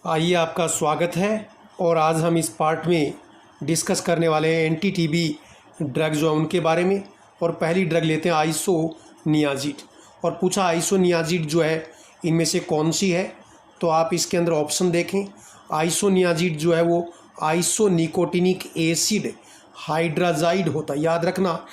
आइए, आपका स्वागत है। और आज हम इस पार्ट में डिस्कस करने वाले हैं एंटी टीबी ड्रग जो है उनके बारे में। और पहली ड्रग लेते हैं आइसोनियाज़िड। और पूछा आइसोनियाज़िड जो है इनमें से कौन सी है, तो आप इसके अंदर ऑप्शन देखें। आइसोनियाज़िड जो है वो आइसोनिकोटिनिक एसिड हाइड्राजाइड होता है, याद रखना,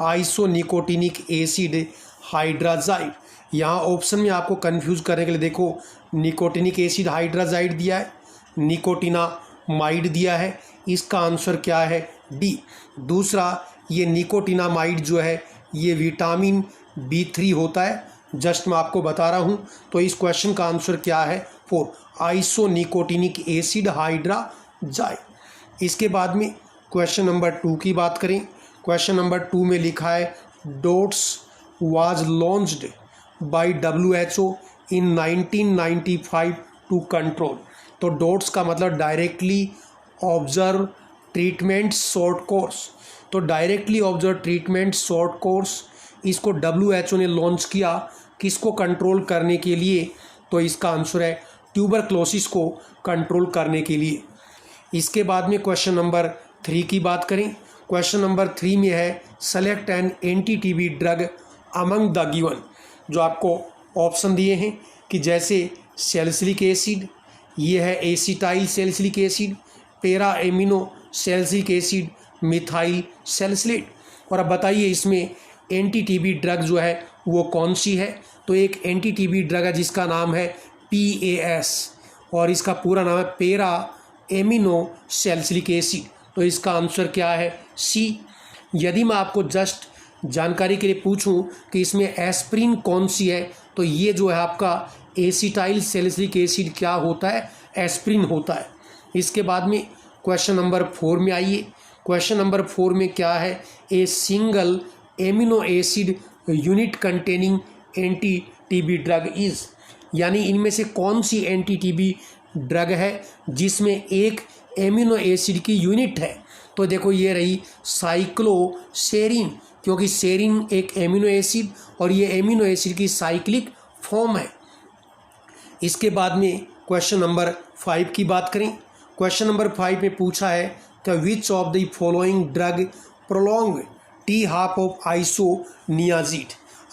आइसोनिकोटिनिक एसिड हाइड्राजाइड। यहाँ ऑप्शन में आपको कंफ्यूज करने के लिए देखो, निकोटिनिक एसिड हाइड्राजाइड दिया है, निकोटिनामाइड दिया है। इसका आंसर क्या है? डी। दूसरा, ये निकोटिनामाइड जो है ये विटामिन B3 होता है, जस्ट मैं आपको बता रहा हूँ। तो इस क्वेश्चन का आंसर क्या है? 4, आइसोनिकोटिनिक एसिड हाइड्राजाइड। इसके बाद में क्वेश्चन नंबर 2 की बात करें। क्वेश्चन नंबर 2 में लिखा है DOTS was launched by WHO in 1995 to control। तो डोट्स का मतलब directly observe treatment short course. तो directly observe treatment short course इसको WHO ने लॉन्च किया, किसको कंट्रोल करने के लिए? तो इसका आंसर है ट्यूबरक्लोसिस को कंट्रोल करने के लिए। इसके बाद में क्वेश्चन नंबर 3 की बात करें। क्वेश्चन नंबर 3 में है select an anti TB drug among the given. जो आपको ऑप्शन दिए हैं कि जैसे सैलिसिलिक एसिड, ये है acetyl salicylic acid, para amino salicylic acid, methyl salicylate. और अब बताइए इसमें एंटी टीबी ड्रग जो है वो कौन सी है? तो एक एंटी टीबी ड्रग है जिसका नाम है PAS और इसका पूरा नाम है पैरा एमिनो सैलिसिलिक एसिड। तो इसका आंसर क्या है? C। यदि मैं आपको जस्ट जानकारी के लिए पूछूं कि इसमें एस्प्रिन कौन सी है, तो ये जो है आपका एसिटाइल सैलिसिलिक एसिड क्या होता है? एस्प्रिन होता है। इसके बाद में क्वेश्चन नंबर 4 में आइए। क्वेश्चन नंबर 4 में क्या है? A single amino acid unit containing anti TB drug is. यानी इनमें से कौन सी एंटी टीबी ड्रग है जिसमें एक एमिनो एसिड की यूनिट है? तो देखो, ये रही साइक्लोसेरिन, क्योंकि सेरिन एक एमिनो एसिड और ये एमिनो एसिड की साइक्लिक फॉर्म है। इसके बाद में क्वेश्चन नंबर 5 की बात करें। क्वेश्चन नंबर 5 में पूछा है कि which of the following drug prolong T half of isoniazid.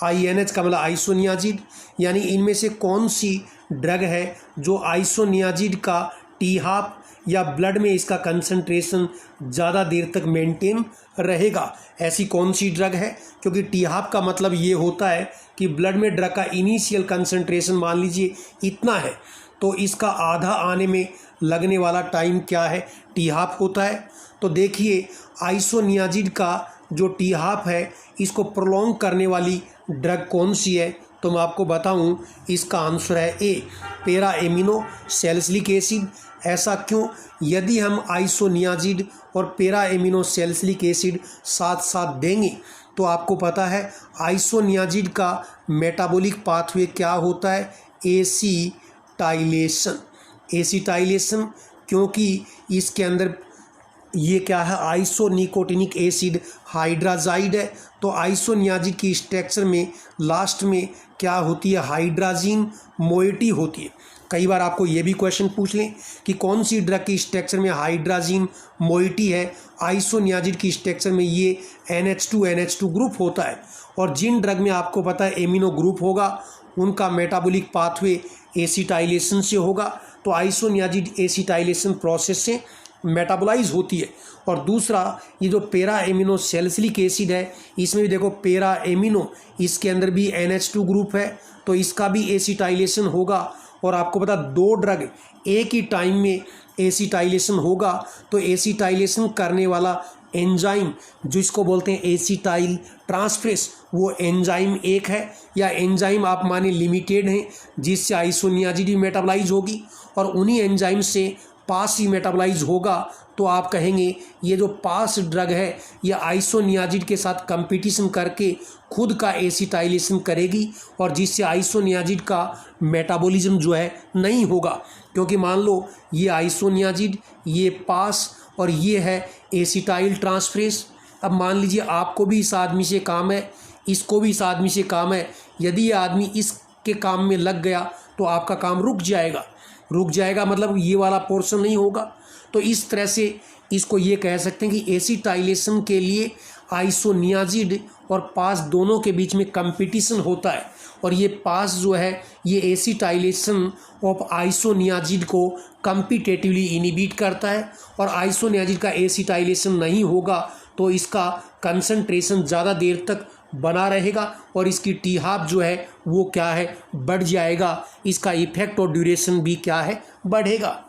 INH का मतलब आइसोनियाज़िड, यानी इनमें से कौन सी ड्रग है जो आइसोनियाज़िड का टी हाफ या ब्लड में इसका कंसंट्रेशन ज़्यादा देर तक मेंटेन रहेगा? ऐसी कौन सी ड्रग है? क्योंकि टी हाफ का मतलब ये होता है कि ब्लड में ड्रग का इनिशियल कंसंट्रेशन मान लीजिए इतना है, तो इसका आधा आने में लगने वाला टाइम क्या है? टी हाफ होता है। तो देखिए, आइसोनियाज़िड का जो टी हाफ है इसको प्रोलॉन्ग करने वाली ड्रग कौन सी है? तो मैं आपको बताऊं, इसका आंसर है ए, पैरा एमिनो सैलिसिलिक एसिड। ऐसा क्यों? यदि हम आइसोनियाज़िड और पैरा एमिनो सैलिसिलिक एसिड साथ साथ देंगे तो आपको पता है आइसोनियाज़िड का मेटाबॉलिक पाथवे क्या होता है? एसिटाइलेशन। एसिटाइलेशन, क्योंकि इसके अंदर ये क्या है? आइसोनिकोटिनिक एसिड हाइड्राजाइड है। तो आइसोनियाज़िड की स्ट्रक्चर में लास्ट में क्या होती है? हाइड्राजीन मोइटी होती है। कई बार आपको ये भी क्वेश्चन पूछ लें कि कौन सी ड्रग की स्ट्रक्चर में हाइड्राजीन मोइटी है? आइसोनियाज़िड की स्ट्रक्चर में ये NH2 ग्रुप होता है। और जिन ड्रग में आपको पता है एमिनो ग्रुप होगा उनका मेटाबॉलिक पाथवे एसिटाइलेशन से होगा। तो आइसोनियाज़िड एसिटाइलेशन प्रोसेस से मेटाबोलाइज होती है। और दूसरा, ये जो पैरा एमिनो सैलिसिलिक एसिड है इसमें भी देखो पैरा एमिनो, इसके अंदर भी NH2 ग्रुप है, तो इसका भी एसिटाइलेशन होगा। और आपको पता 2 ड्रग एक ही टाइम में एसिटाइलेशन होगा, तो एसिटाइलेशन करने वाला एंजाइम जिसको बोलते हैं एसिटाइल ट्रांसफरेस, वो एंजाइम एक है या एंजाइम आप माने लिमिटेड हैं, जिससे आइसोनियाज़िड भी मेटाबोलाइज होगी और उन्हीं एंजाइम से पास ही मेटाबोलाइज होगा। तो आप कहेंगे ये जो पास ड्रग है ये आइसोनियाज़िड के साथ कंपटीशन करके खुद का एसिटाइलेशन करेगी और जिससे आइसोनियाज़िड का मेटाबॉलिज्म जो है नहीं होगा। क्योंकि मान लो ये आइसोनियाज़िड, ये पास और ये है एसिटाइल ट्रांसफरेस। अब मान लीजिए आपको भी इस आदमी से काम है, इसको भी इस आदमी से काम है। यदि ये आदमी इसके काम में लग गया तो आपका काम रुक जाएगा। रुक जाएगा, मतलब ये वाला पोर्शन नहीं होगा। तो इस तरह से इसको ये कह सकते हैं कि एसिटाइलेशन के लिए आइसोनियाजिड और पास दोनों के बीच में कंपटीशन होता है, और ये पास जो है ये एसिटाइलेशन ऑफ आइसोनियाजिड को कम्पिटेटिवली इनिबिट करता है, और आइसोनियाजिड का एसिटाइलेशन नहीं होगा तो इसका कंसंट्रेशन ज़्यादा देर तक बना रहेगा और इसकी टी हाफ जो है वो क्या है, बढ़ जाएगा, इसका इफेक्ट और ड्यूरेशन भी क्या है, बढ़ेगा।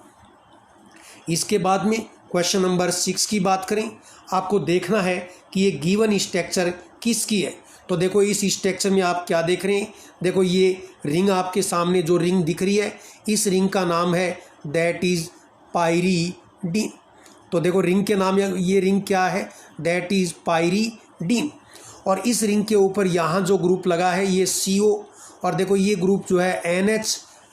इसके बाद में क्वेश्चन नंबर 6 की बात करें, आपको देखना है कि ये गिवन स्ट्रक्चर किसकी है। तो देखो इस स्ट्रक्चर में आप क्या देख रहे हैं, देखो ये रिंग आपके सामने जो रिंग दिख रही है, इस रिंग का नाम है दैट इज़ पायरीडीन। तो देखो रिंग के नाम, ये रिंग क्या है, दैट इज़ पायरीडीन। और इस रिंग के ऊपर यहाँ जो ग्रुप लगा है ये CO, और देखो ये ग्रुप जो है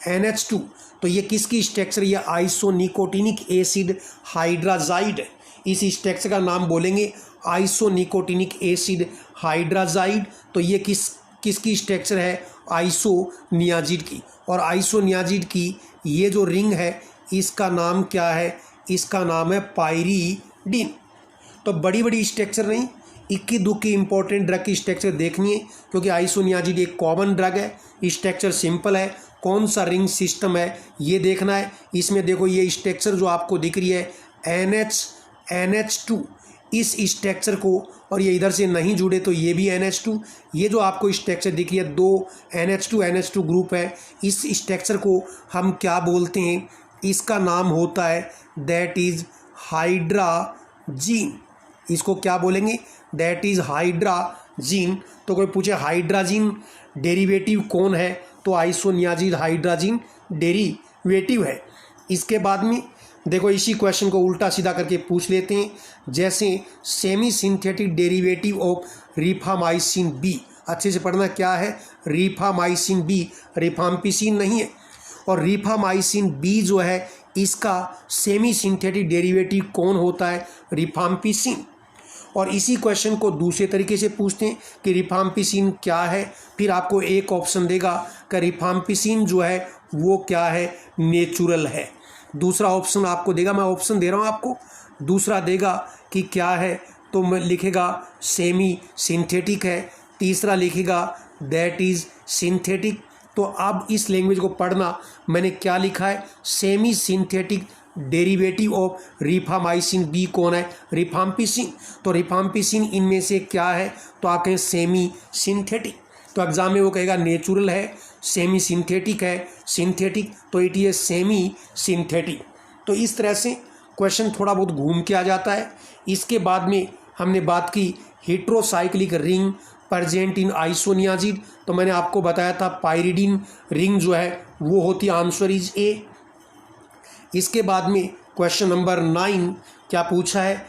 NH2। तो ये किसकी स्ट्रक्चर, ये आइसोनिकोटिनिक एसिड हाइड्राजाइड है। इस स्ट्रक्चर का नाम बोलेंगे आइसोनिकोटिनिक एसिड हाइड्राजाइड। तो ये किसकी स्ट्रक्चर है, आइसोनियाजिड की। और आइसोनियाजिड की ये जो रिंग है इसका नाम क्या है, इसका नाम है पायरीडीन। तो बड़ी बड़ी स्ट्रक्चर नहीं, इक्की दुक्की इंपॉर्टेंट ड्रग की स्ट्रक्चर देखनी है, क्योंकि आइसोनियाजिड एक कॉमन ड्रग है, स्ट्रक्चर सिंपल है, कौन सा रिंग सिस्टम है ये देखना है। इसमें देखो ये स्ट्रक्चर जो आपको दिख रही है NH2, इस स्ट्रक्चर को, और ये इधर से नहीं जुड़े तो ये भी NH2, ये जो आपको स्ट्रक्चर दिख रही है 2 NH2 ग्रुप है, इस स्ट्रक्चर को हम क्या बोलते हैं, इसका नाम होता है दैट इज़ हाइड्राजीन। इसको क्या बोलेंगे, दैट इज़ हाइड्राजीन। तो कोई पूछे हाइड्राजीन डेरिवेटिव कौन है, तो आइसोनियाजिड हाइड्राजीन डेरिवेटिव है। इसके बाद में देखो इसी क्वेश्चन को उल्टा सीधा करके पूछ लेते हैं, जैसे semi synthetic derivative of rifamycin B. अच्छे से पढ़ना क्या है, रिफामाइसिन बी, रिफाम्पिसिन नहीं है। और रिफामाइसिन बी जो है इसका सेमी सिंथेटिक डेरिवेटिव कौन होता है, रिफाम्पिसिन। और इसी क्वेश्चन को दूसरे तरीके से पूछते हैं कि रिफाम्पिसिन क्या है, फिर आपको एक ऑप्शन देगा कि रिफाम्पिसिन जो है वो क्या है, नेचुरल है। दूसरा ऑप्शन आपको देगा, मैं ऑप्शन दे रहा हूँ आपको, दूसरा देगा कि क्या है, तो मैं लिखेगा सेमी सिंथेटिक है, तीसरा लिखेगा दैट इज़ सिंथेटिक। तो अब इस लैंग्वेज को पढ़ना, मैंने क्या लिखा है, semi synthetic derivative of rifamycin B कौन है, रिफाम्पिसिन। तो रिफाम्पिसिन इनमें से क्या है, तो आप कहें सेमी सिंथेटिक। तो एग्जाम में वो कहेगा नेचुरल है, सेमी सिंथेटिक है, सिंथेटिक, तो इट इज सेमी सिंथेटिक। तो इस तरह से क्वेश्चन थोड़ा बहुत घूम के आ जाता है। इसके बाद में हमने बात की heterocyclic ring present in isoniazid. तो मैंने आपको बताया था पायरीडीन रिंग जो है वो होती है, आंसर इज ए। इसके बाद में क्वेश्चन नंबर 9 क्या पूछा है,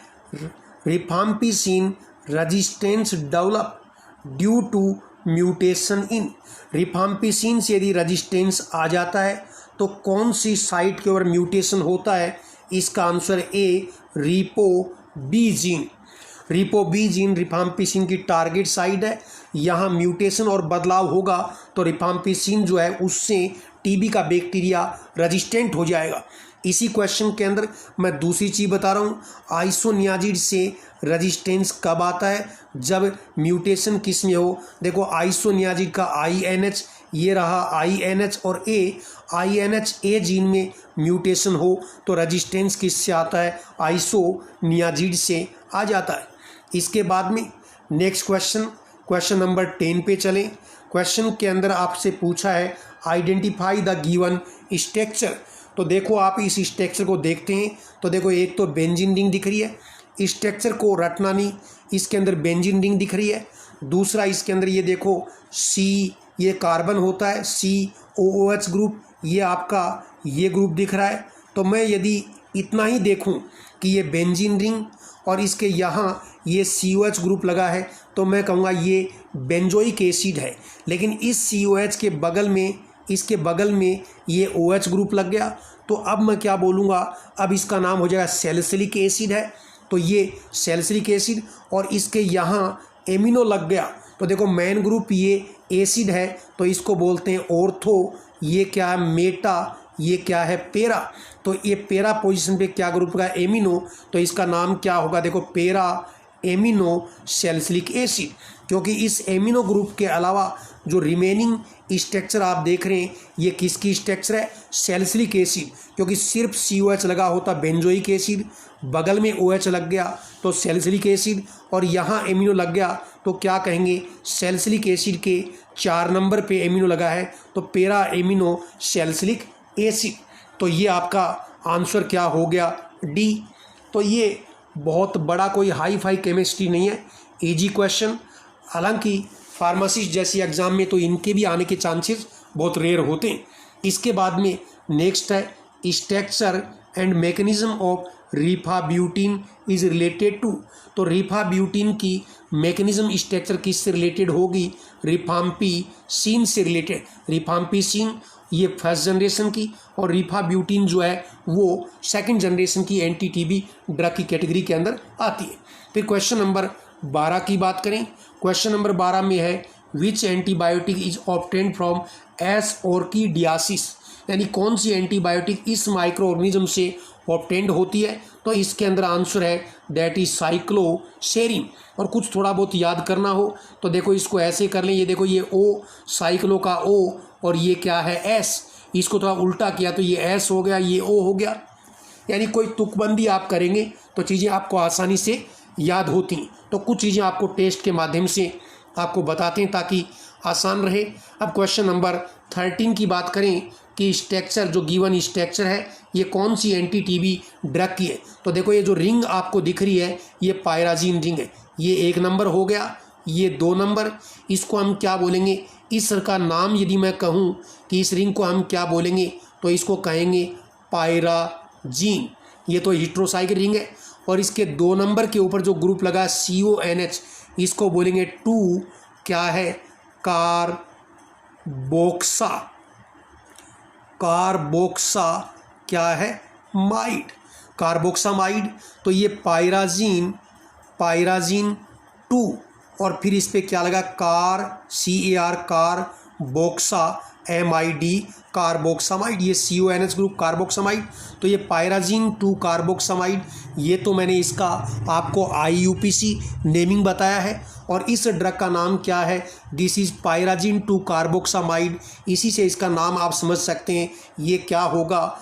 rifampicin resistance develop due to mutation in. Rifampicin से यदि रेजिस्टेंस आ जाता है तो कौन सी साइट के ऊपर म्यूटेशन होता है, इसका answer A, repo-B gene. Repo-B gene rifampicin की टारगेट साइट है, यहाँ म्यूटेशन और बदलाव होगा तो रिफाम्पिसिन जो है उससे टीबी का बैक्टीरिया रेजिस्टेंट हो जाएगा। इसी क्वेश्चन के अंदर मैं दूसरी चीज़ बता रहा हूँ, आइसोनियाजिड से रेजिस्टेंस कब आता है, जब म्यूटेशन किस में हो। देखो आइसोनियाजिड का INH, ये रहा INH और A, INH-A जीन में म्यूटेशन हो तो रेजिस्टेंस किससे आता है, आइसोनियाजिड से आ जाता है। इसके बाद में नेक्स्ट क्वेश्चन नंबर 10 पे चलें। क्वेश्चन के अंदर आपसे पूछा है आइडेंटिफाई द गिवन स्ट्रक्चर। तो देखो आप इस स्ट्रक्चर को देखते हैं तो देखो एक तो बेंजीन रिंग दिख रही है, स्ट्रक्चर को रटना नहीं, इसके अंदर बेंजीन रिंग दिख रही है। दूसरा इसके अंदर ये देखो C, ये कार्बन होता है, COOH ग्रुप, ये आपका ये ग्रुप दिख रहा है। तो मैं यदि इतना ही देखूं कि ये बेंजीन रिंग और इसके यहाँ ये COH ग्रुप लगा है तो मैं कहूँगा ये बेंजोइक एसिड है। लेकिन इस COH के बगल में, इसके बगल में ये OH ग्रुप लग गया तो अब मैं क्या बोलूँगा, अब इसका नाम हो जाएगा सैलिसिलिक एसिड है। तो ये सैलिसिलिक एसिड और इसके यहाँ एमिनो लग गया तो देखो मेन ग्रुप ये एसिड है तो इसको बोलते हैं ऑर्थो, ये क्या है, मेटा ये क्या है पेरा। तो ये पेरा पोजीशन पे क्या ग्रुप का एमिनो, तो इसका नाम क्या होगा, देखो पेरा एमिनो सैलिसिलिक एसिड, क्योंकि इस एमिनो ग्रुप के अलावा जो रिमेनिंग स्ट्रक्चर आप देख रहे हैं ये किसकी स्ट्रक्चर है, सैलिसिलिक एसिड, क्योंकि सिर्फ COH लगा होता बेंजोइक एसिड, बगल में OH लग गया तो सैलिसिलिक एसिड, और यहाँ एमिनो लग गया तो क्या कहेंगे, सैलिसिलिक एसिड के 4 नंबर पे एमिनो लगा है तो पेरा एमिनो सैलिसिलिक एसिड। तो ये आपका आंसर क्या हो गया, डी। तो ये बहुत बड़ा कोई हाई फाई केमिस्ट्री नहीं है, इजी क्वेश्चन। हालांकि फार्मासिस्ट जैसी एग्ज़ाम में तो इनके भी आने के चांसेस बहुत रेयर होते हैं। इसके बाद में नेक्स्ट है structure and mechanism of rifabutin is related to. तो रिफाब्यूटिन की मैकेनिज्म स्ट्रक्चर किससे रिलेटेड होगी, रिफाम्पिसिन से रिलेटेड। रिफाम्पिसिन ये फर्स्ट जनरेशन की और रिफाब्यूटिन जो है वो सेकंड जनरेशन की NT-TB ड्रग की कैटेगरी के अंदर आती है। फिर क्वेश्चन नंबर 12 की बात करें। क्वेश्चन नंबर 12 में है which antibiotic is obtained from S orchidaceus, यानी कौन सी एंटीबायोटिक इस माइक्रो ऑर्गेनिज्म से ऑब्टेन्ड होती है। तो इसके अंदर आंसर है दैट इज साइक्लोसेरिन। और कुछ थोड़ा बहुत याद करना हो तो देखो इसको ऐसे कर लें, ये देखो ये O साइक्लो का O और ये क्या है S, इसको थोड़ा उल्टा किया तो ये S हो गया, ये O हो गया। यानी कोई तुकबंदी आप करेंगे तो चीज़ें आपको आसानी से याद होती हैं। तो कुछ चीज़ें आपको टेस्ट के माध्यम से आपको बताते हैं ताकि आसान रहे। अब क्वेश्चन नंबर 13 की बात करें कि स्ट्रक्चर जो गिवन स्ट्रक्चर है ये कौन सी NT-TB ड्रग की है। तो देखो ये जो रिंग आपको दिख रही है ये पायराजीन रिंग है, ये 1 नंबर हो गया, ये 2 नंबर। इसको हम क्या बोलेंगे, इस का नाम यदि मैं कहूँ कि इस रिंग को हम क्या बोलेंगे तो इसको कहेंगे पायराजीन। ये तो हेटेरोसाइक्लिक रिंग है। और इसके 2 नंबर के ऊपर जो ग्रुप लगा CONH इसको बोलेंगे 2 क्या है, कार्बोक्सा। कार्बोक्सा क्या है, माइड, कार्बोक्सामाइड। तो ये पायराजीन 2 और फिर इस पे क्या लगा CAR कार्बोक्सा MID कार्बोक्सामाइड, ये CONH ग्रुप कार्बोक्सामाइड। तो ये पायराजीन 2 कार्बोक्सामाइड, ये तो मैंने इसका आपको IUPAC नेमिंग बताया है। और इस ड्रग का नाम क्या है, दिस इज पायराजीन 2 कार्बोक्सामाइड। इसी से इसका नाम आप समझ सकते हैं ये क्या होगा,